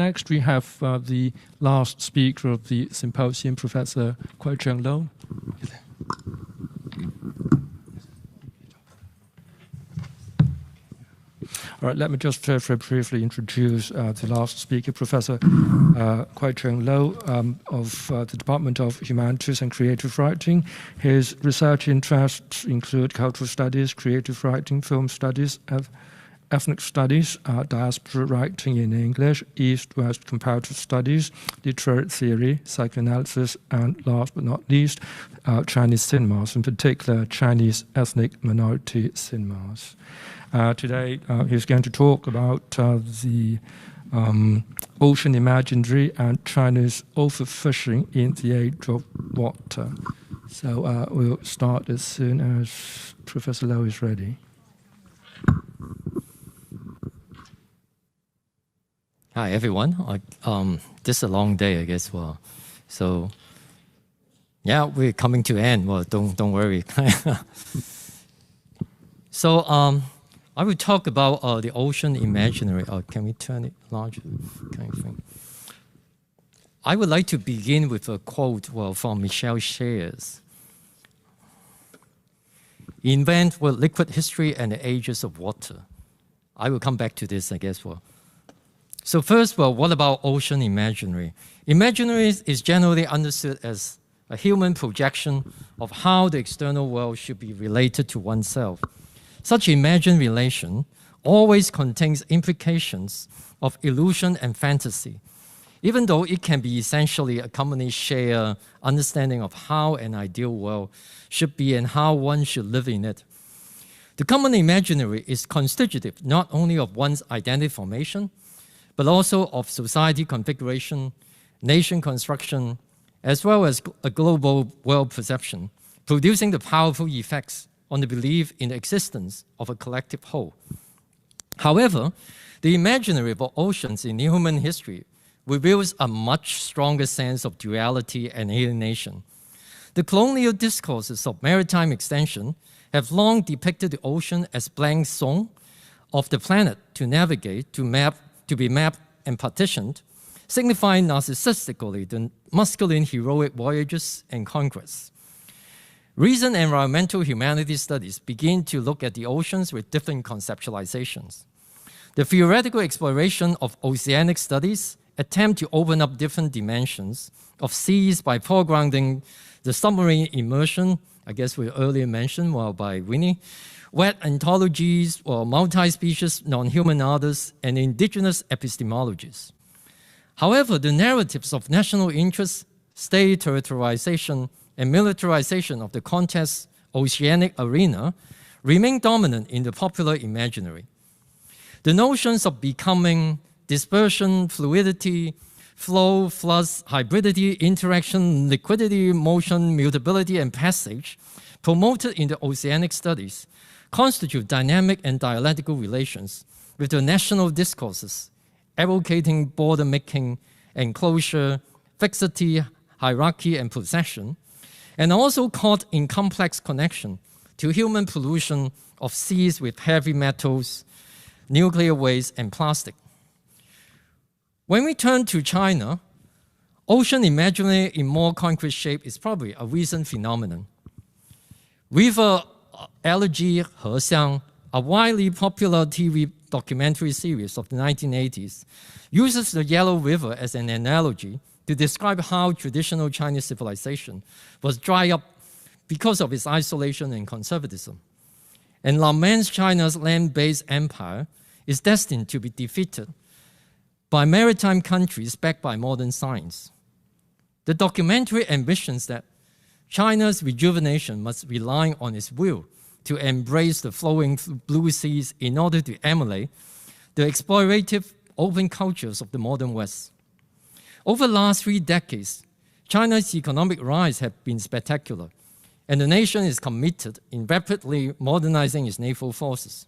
next, we have the last speaker of the symposium, Professor Kwai-cheung Lo. All right, let me just very briefly introduce the last speaker, Professor Kwai-cheung Lo of the Department of Humanities and Creative Writing. His research interests include cultural studies, creative writing, film studies, ethnic studies, diaspora writing in English, East-West comparative studies, literary theory, psychoanalysis, and last but not least, Chinese cinemas, in particular Chinese ethnic minority cinemas. Today, he's going to talk about the ocean imaginary and China's overfishing in the age of water. So we'll start as soon as Professor Lo is ready. Hi, everyone. This is a long day, I guess. Well, so yeah, we're coming to end. Well, don't worry. So I will talk about the ocean imaginary. Can we turn it larger? Kind of thing. I would like to begin with a quote from Michel Serres. Invent liquid history and the ages of water. I will come back to this, I guess. So first, what about ocean imaginary? Imaginary is generally understood as a human projection of how the external world should be related to oneself. Such imagined relation always contains implications of illusion and fantasy, even though it can be essentially a commonly shared understanding of how an ideal world should be and how one should live in it. The common imaginary is constitutive not only of one's identity formation, but also of society configuration, nation construction, as well as a global world perception, producing the powerful effects on the belief in the existence of a collective whole. However, the imaginary of oceans in human history reveals a much stronger sense of duality and alienation. The colonial discourses of maritime extension have long depicted the ocean as blank zone of the planet to navigate, to be mapped and partitioned, signifying narcissistically the masculine heroic voyages and conquests. Recent environmental humanities studies begin to look at the oceans with different conceptualizations. The theoretical exploration of oceanic studies attempt to open up different dimensions of seas by foregrounding the submarine immersion, I guess we earlier mentioned by Winnie, wet ontologies or multi-species non-human others, and indigenous epistemologies. However, the narratives of national interest, state territorialization, and militarization of the contest oceanic arena remain dominant in the popular imaginary. The notions of becoming, dispersion, fluidity, flow, flux, hybridity, interaction, liquidity, motion, mutability, and passage promoted in the oceanic studies constitute dynamic and dialectical relations with the national discourses, advocating border making, enclosure, fixity, hierarchy, and possession, and also caught in complex connection to human pollution of seas with heavy metals, nuclear waste, and plastic. When we turn to China, ocean imaginary in more concrete shape is probably a recent phenomenon. River Elegy, Heshang, a widely popular TV documentary series of the 1980s, uses the Yellow River as an analogy to describe how traditional Chinese civilization was dried up because of its isolation and conservatism. And laments China's land-based empire is destined to be defeated by maritime countries backed by modern science. The documentary envisions that China's rejuvenation must rely on its will to embrace the flowing blue seas in order to emulate the explorative open cultures of the modern West. Over the last 3 decades, China's economic rise has been spectacular, and the nation is committed in rapidly modernizing its naval forces.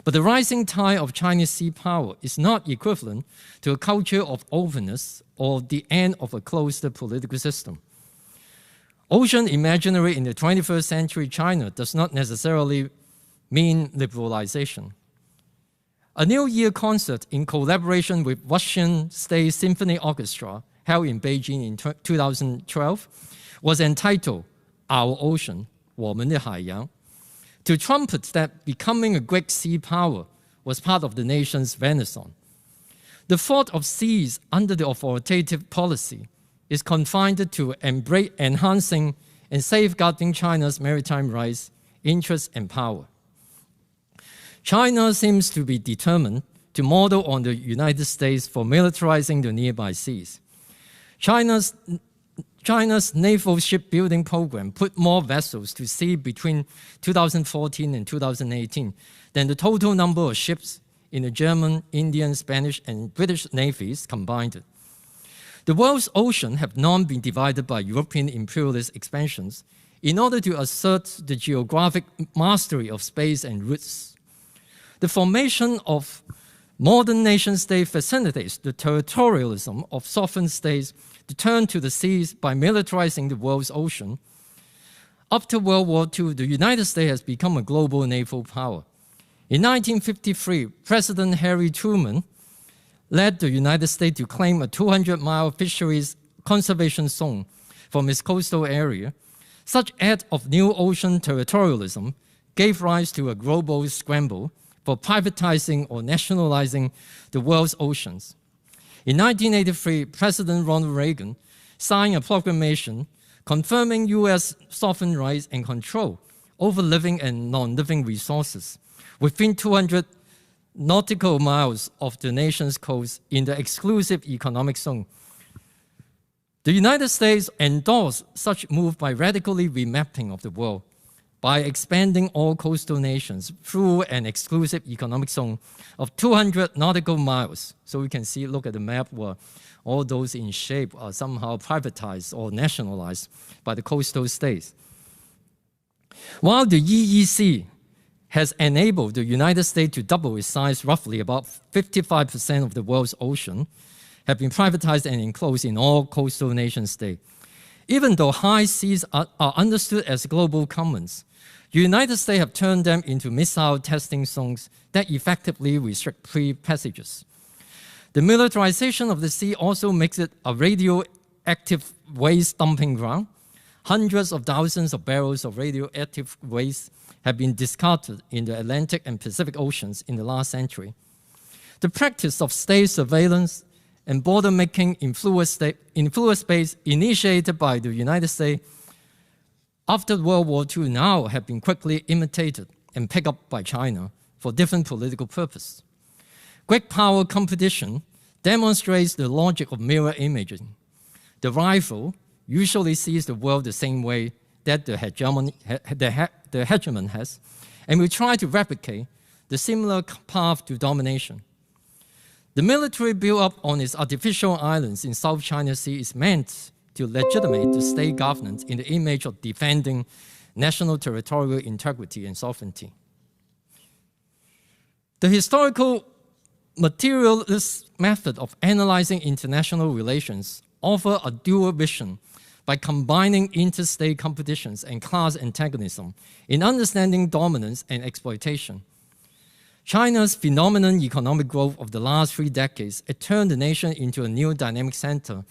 But the rising tide of Chinese sea power is not equivalent to a culture of openness or the end of a closed political system. Ocean imaginary in the 21st century China does not necessarily mean liberalization. A New Year concert in collaboration with Russian State Symphony Orchestra held in Beijing in 2012 was entitled Our Ocean, 我们的海洋, to trumpet that becoming a great sea power was part of the nation's renaissance. The thought of seas under the authoritative policy is confined to enhancing and safeguarding China's maritime rights, interests, and power. China seems to be determined to model on the United States for militarizing the nearby seas. China's naval shipbuilding program put more vessels to sea between 2014 and 2018 than the total number of ships in the German, Indian, Spanish, and British navies combined. The world's ocean have not been divided by European imperialist expansions in order to assert the geographic mastery of space and routes. The formation of modern nation-state facilitates the territorialism of sovereign states to turn to the seas by militarizing the world's ocean. After World War II, the United States has become a global naval power. In 1953, President Harry Truman led the United States to claim a 200-mile fisheries conservation zone from its coastal area. Such act of new ocean territorialism gave rise to a global scramble for privatizing or nationalizing the world's oceans. In 1983, President Ronald Reagan signed a proclamation confirming U.S. sovereign rights and control over living and non-living resources within 200 nautical miles of the nation's coast in the exclusive economic zone. The United States endorsed such move by radically remapping of the world, by expanding all coastal nations through an exclusive economic zone of 200 nautical miles. So we can see, look at the map where all those in shape are somehow privatized or nationalized by the coastal states. While the EEC has enabled the United States to double its size, roughly about 55% of the world's ocean have been privatized and enclosed in all coastal nation states. Even though high seas are understood as global commons, the United States have turned them into missile testing zones that effectively restrict free passages. The militarization of the sea also makes it a radioactive waste dumping ground. Hundreds of thousands of barrels of radioactive waste have been discarded in the Atlantic and Pacific Oceans in the last century. The practice of state surveillance and border-making influence-based initiated by the United States after World War II now have been quickly imitated and picked up by China for different political purposes. Great power competition demonstrates the logic of mirror imaging. The rival usually sees the world the same way that the hegemon has, and we try to replicate the similar path to domination. The military built-up on its artificial islands in South China Sea is meant to legitimate the state governance in the image of defending national territorial integrity and sovereignty. The historical materialist method of analyzing international relations offers a dual vision by combining interstate competitions and class antagonism in understanding dominance and exploitation. China's phenomenal economic growth of the last 3 decades has turned the nation into a new dynamic center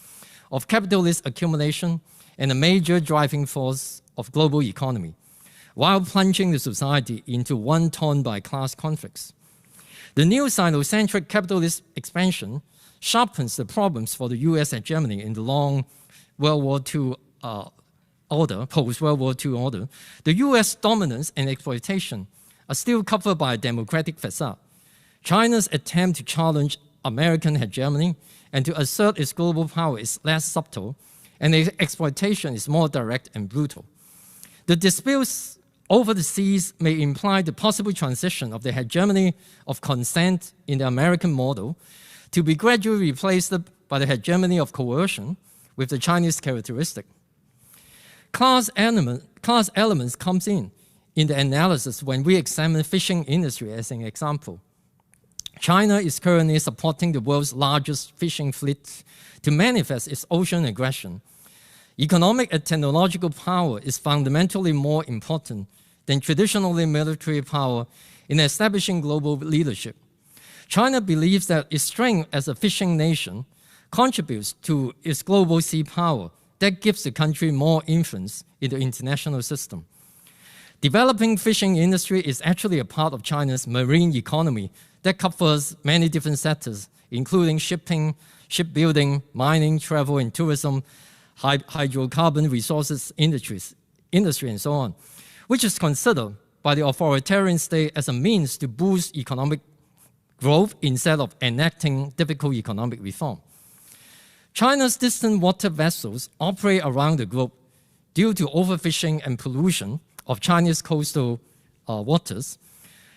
of capitalist accumulation and a major driving force of global economy, while plunging the society into one torn by class conflicts. The new Sinocentric capitalist expansion sharpens the problems for the US and Germany in the long World War II order, post-World War II order. The US dominance and exploitation are still covered by a democratic facade. China's attempt to challenge American hegemony and to assert its global power is less subtle, and the exploitation is more direct and brutal. The disputes over the seas may imply the possible transition of the hegemony of consent in the American model to be gradually replaced by the hegemony of coercion with the Chinese characteristic. Class elements comes in the analysis when we examine fishing industry as an example. China is currently supporting the world's largest fishing fleet to manifest its ocean aggression. Economic and technological power is fundamentally more important than traditionally military power in establishing global leadership. China believes that its strength as a fishing nation contributes to its global sea power that gives the country more influence in the international system. Developing fishing industry is actually a part of China's marine economy that covers many different sectors, including shipping, shipbuilding, mining, travel and tourism, hydrocarbon resources industry, and so on, which is considered by the authoritarian state as a means to boost economic growth instead of enacting difficult economic reform. China's distant water vessels operate around the globe due to overfishing and pollution of Chinese coastal waters.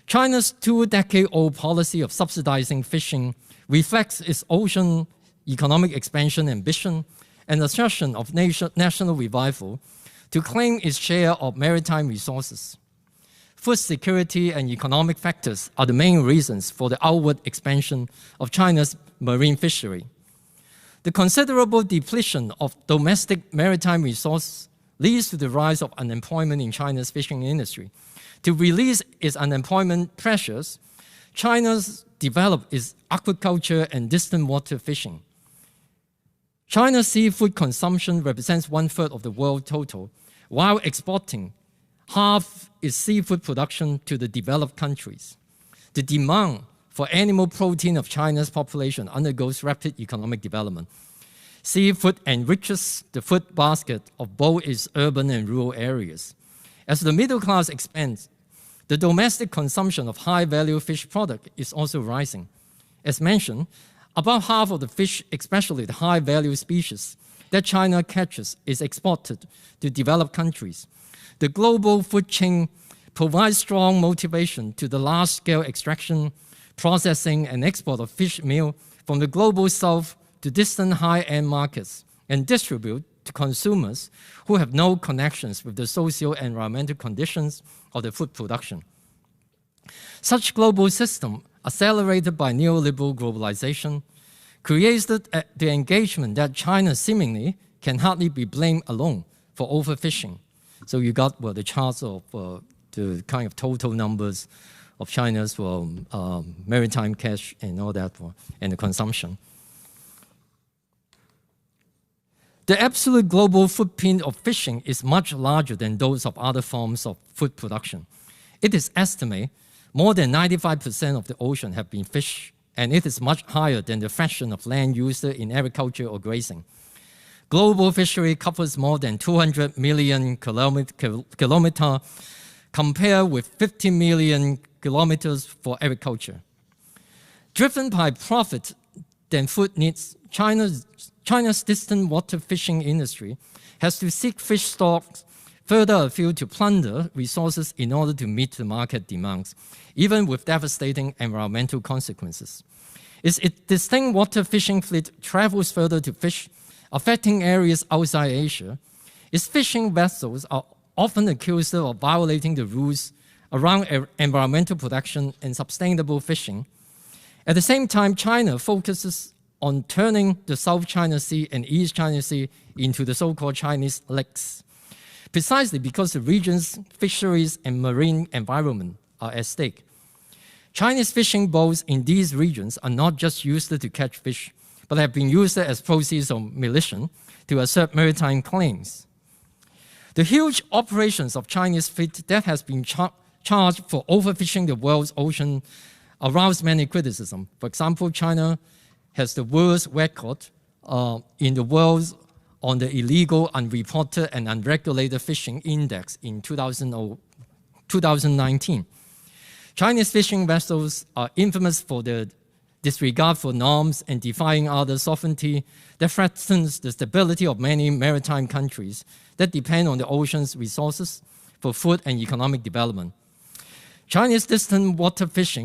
China's 2-decade-old policy of subsidizing fishing reflects its ocean economic expansion ambition and assertion of national revival to claim its share of maritime resources. Food security and economic factors are the main reasons for the outward expansion of China's marine fishery. The considerable depletion of domestic maritime resources leads to the rise of unemployment in China's fishing industry. To release its unemployment pressures, China's developed its aquaculture and distant water fishing. China's seafood consumption represents 1/3 of the world total, while exporting half its seafood production to the developed countries. The demand for animal protein of China's population undergoes rapid economic development. Seafood enriches the food basket of both its urban and rural areas. As the middle class expands, the domestic consumption of high-value fish product is also rising. As mentioned, about half of the fish, especially the high-value species that China catches, is exported to developed countries. The global food chain provides strong motivation to the large-scale extraction, processing, and export of fish meal from the global south to distant high-end markets and distribute to consumers who have no connections with the socio-environmental conditions of the food production. Such global system, accelerated by neoliberal globalization, creates the engagement that China seemingly can hardly be blamed alone for overfishing. So you got the charts of the kind of total numbers of China's maritime catch and all that, and the consumption. The absolute global footprint of fishing is much larger than those of other forms of food production. It is estimated more than 95% of the ocean have been fished, and it is much higher than the fraction of land used in agriculture or grazing. Global fishery covers more than 200 million kilometers, compared with 50 million kilometers for agriculture. Driven by profit than food needs, China's distant water fishing industry has to seek fish stocks further afield to plunder resources in order to meet the market demands, even with devastating environmental consequences. Its distinct water fishing fleet travels further to fish, affecting areas outside Asia. Its fishing vessels are often accused of violating the rules around environmental protection and sustainable fishing. At the same time, China focuses on turning the South China Sea and East China Sea into the so-called Chinese lakes, precisely because the region's fisheries and marine environment are at stake. Chinese fishing boats in these regions are not just used to catch fish, but have been used as proceeds of militia to assert maritime claims. The huge operations of Chinese fleet that has been charged for overfishing the world's ocean arouse many criticism. For example, China has the worst record in the world on the illegal, unreported, and unregulated fishing index in 2019. Chinese fishing vessels are infamous for their disregard for norms and defying other sovereignty that threatens the stability of many maritime countries that depend on the ocean's resources for food and economic development. Chinese distant water fish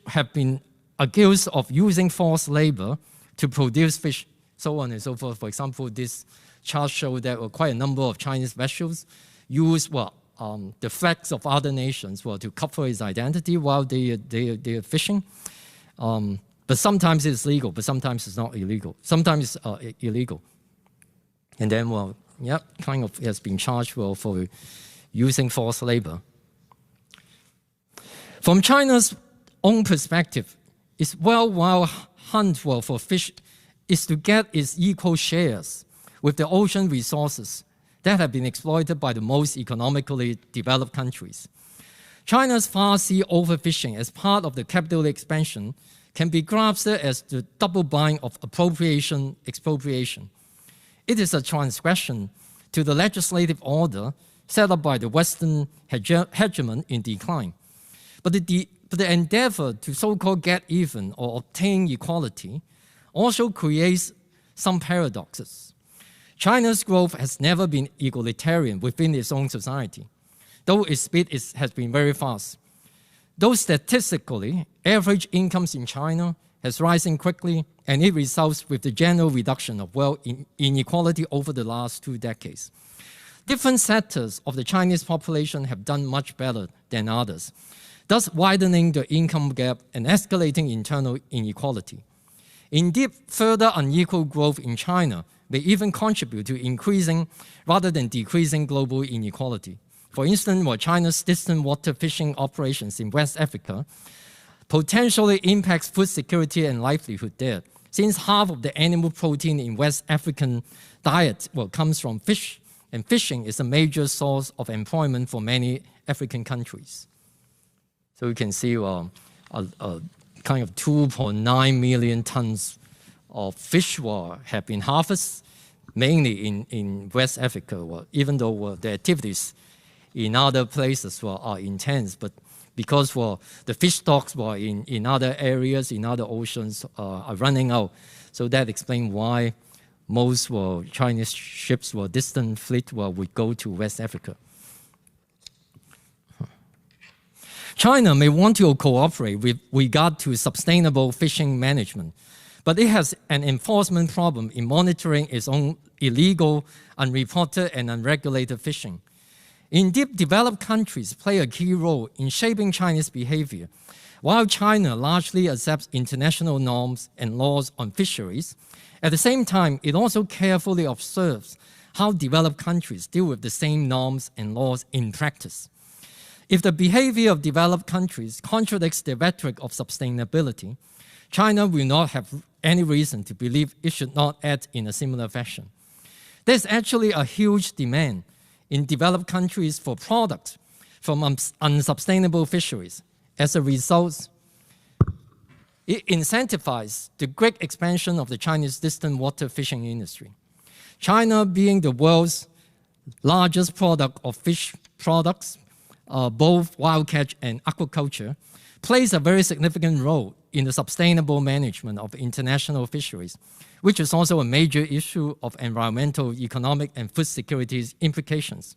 have been accused of using forced labor to produce fish, so on and so forth. For example, this chart shows that quite a number of Chinese vessels use the flags of other nations to cover its identity while they are fishing. But sometimes it's legal, but sometimes it's not illegal. Sometimes it's illegal. And then, kind of has been charged for using forced labor. From China's own perspective, Its worldwide hunt for fish is to get its equal shares with the ocean resources that have been exploited by the most economically developed countries. China's far sea overfishing as part of the capital expansion can be grasped as the double bind of appropriation, expropriation. It is a transgression to the legislative order set up by the Western hegemon in decline. But the endeavor to so-called get even or obtain equality also creates some paradoxes. China's growth has never been egalitarian within its own society, though its speed has been very fast. Though statistically, average incomes in China has risen quickly, and it results with the general reduction of wealth inequality over the last 2 decades. Different sectors of the Chinese population have done much better than others, thus widening the income gap and escalating internal inequality. Indeed, further unequal growth in China may even contribute to increasing rather than decreasing global inequality. For instance, China's distant water fishing operations in West Africa potentially impacts food security and livelihood there, since half of the animal protein in West African diet comes from fish, and fishing is a major source of employment for many African countries. So you can see a kind of 2.9 million tons of fish have been harvested, mainly in West Africa, even though the activities in other places are intense, but because the fish stocks in other areas, in other oceans are running out. So that explains why most Chinese ships distant fleet would go to West Africa. China may want to cooperate with regard to sustainable fishing management, but it has an enforcement problem in monitoring its own illegal, unreported, and unregulated fishing. Indeed, developed countries play a key role in shaping Chinese behavior. While China largely accepts international norms and laws on fisheries, at the same time, it also carefully observes how developed countries deal with the same norms and laws in practice. If the behavior of developed countries contradicts the rhetoric of sustainability, China will not have any reason to believe it should not act in a similar fashion. There's actually a huge demand in developed countries for products from unsustainable fisheries. As a result, it incentivizes the great expansion of the Chinese distant water fishing industry. China, being the world's largest product of fish products, both wild catch and aquaculture, plays a very significant role in the sustainable management of international fisheries, which is also a major issue of environmental, economic, and food security implications.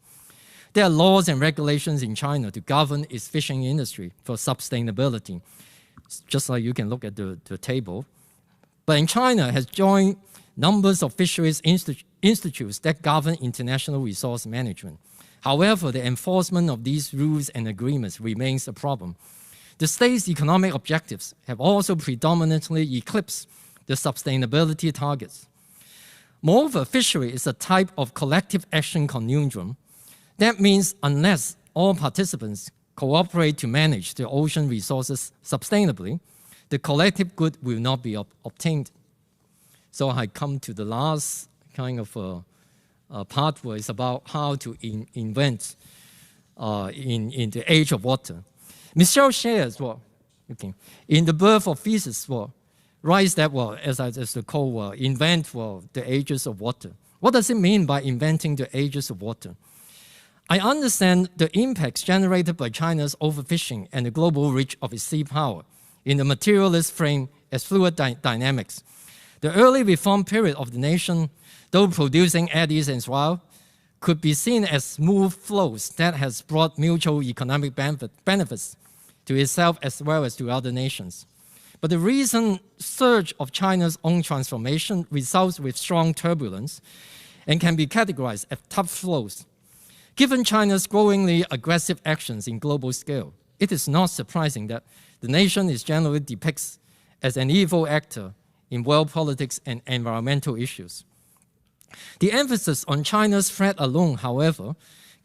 There are laws and regulations in China to govern its fishing industry for sustainability, just like you can look at the table. But in China has joined numbers of fisheries institutes that govern international resource management. However, the enforcement of these rules and agreements remains a problem. The state's economic objectives have also predominantly eclipsed the sustainability targets. Moreover, fishery is a type of collective action conundrum. That means unless all participants cooperate to manage the ocean resources sustainably, the collective good will not be obtained. So I come to the last kind of part where it's about how to invent in the age of water. Michel Serres, in The Birth of Thesis, writes that, as the call, invent the ages of water. What does it mean by inventing the ages of water? I understand the impacts generated by China's overfishing and the global reach of its sea power in the materialist frame as fluid dynamics. The early reform period of the nation, though producing eddies and swell, could be seen as smooth flows that has brought mutual economic benefits to itself as well as to other nations. But the recent surge of China's own transformation results with strong turbulence and can be categorized as tough flows. Given China's growingly aggressive actions in global scale, it is not surprising that the nation is generally depicted as an evil actor in world politics and environmental issues. The emphasis on China's threat alone, however,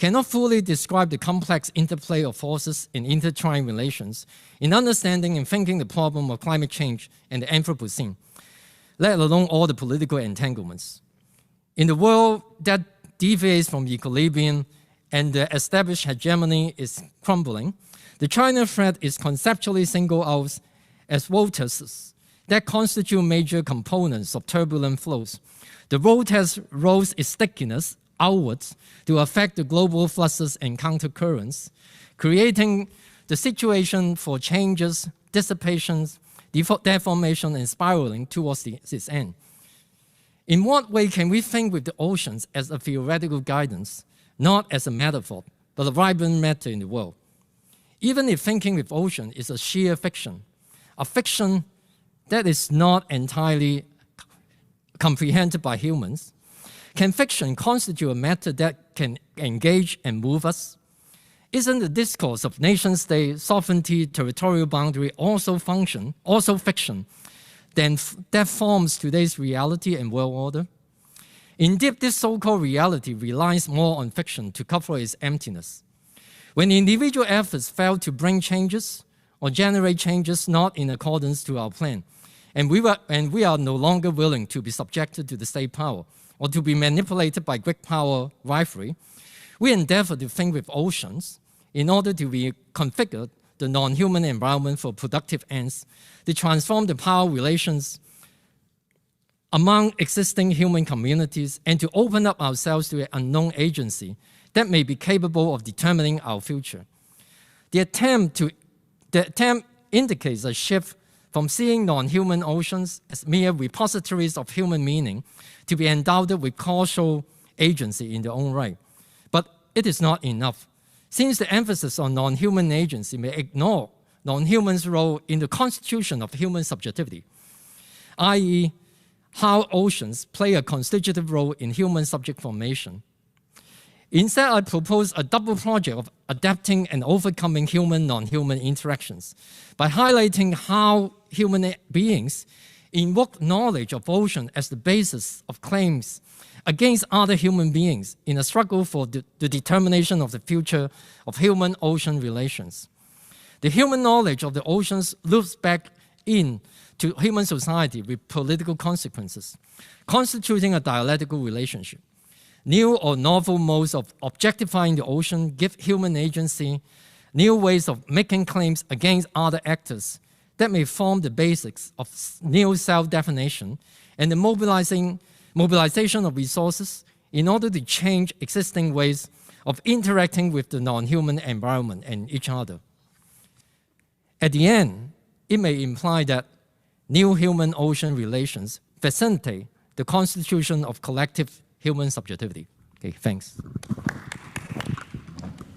cannot fully describe the complex interplay of forces in intertwined relations in understanding and thinking the problem of climate change and the Anthropocene, let alone all the political entanglements. In the world that deviates from equilibrium and the established hegemony is crumbling, the China threat is conceptually singled out as vortices that constitute major components of turbulent flows. The vortex rolls its stickiness outwards to affect the global fluxes and countercurrents, creating the situation for changes, dissipations, deformation, and spiraling towards its end. In what way can we think with the oceans as a theoretical guidance, not as a metaphor, but a vibrant matter in the world? Even if thinking with ocean is a sheer fiction, a fiction that is not entirely comprehended by humans, can fiction constitute a matter that can engage and move us? Isn't the discourse of nation-state, sovereignty, territorial boundary also fiction, then that forms today's reality and world order? Indeed, this so-called reality relies more on fiction to cover its emptiness. When individual efforts fail to bring changes or generate changes not in accordance to our plan, and we are no longer willing to be subjected to the state power or to be manipulated by great power rivalry, we endeavor to think with oceans in order to reconfigure the non-human environment for productive ends, to transform the power relations among existing human communities, and to open up ourselves to an unknown agency that may be capable of determining our future. The attempt indicates a shift from seeing non-human oceans as mere repositories of human meaning to be endowed with causal agency in their own right. But it is not enough, since the emphasis on non-human agency may ignore non-humans' role in the constitution of human subjectivity, i.e., how oceans play a constitutive role in human subject formation. Instead, I propose a double project of adapting and overcoming human-non-human interactions by highlighting how human beings invoke knowledge of ocean as the basis of claims against other human beings in a struggle for the determination of the future of human-ocean relations. The human knowledge of the oceans loops back into human society with political consequences, constituting a dialectical relationship. New or novel modes of objectifying the ocean give human agency, new ways of making claims against other actors that may form the basics of new self-definition and the mobilization of resources in order to change existing ways of interacting with the non-human environment and each other. At the end, it may imply that new human-ocean relations facilitate the constitution of collective human subjectivity. Okay, thanks.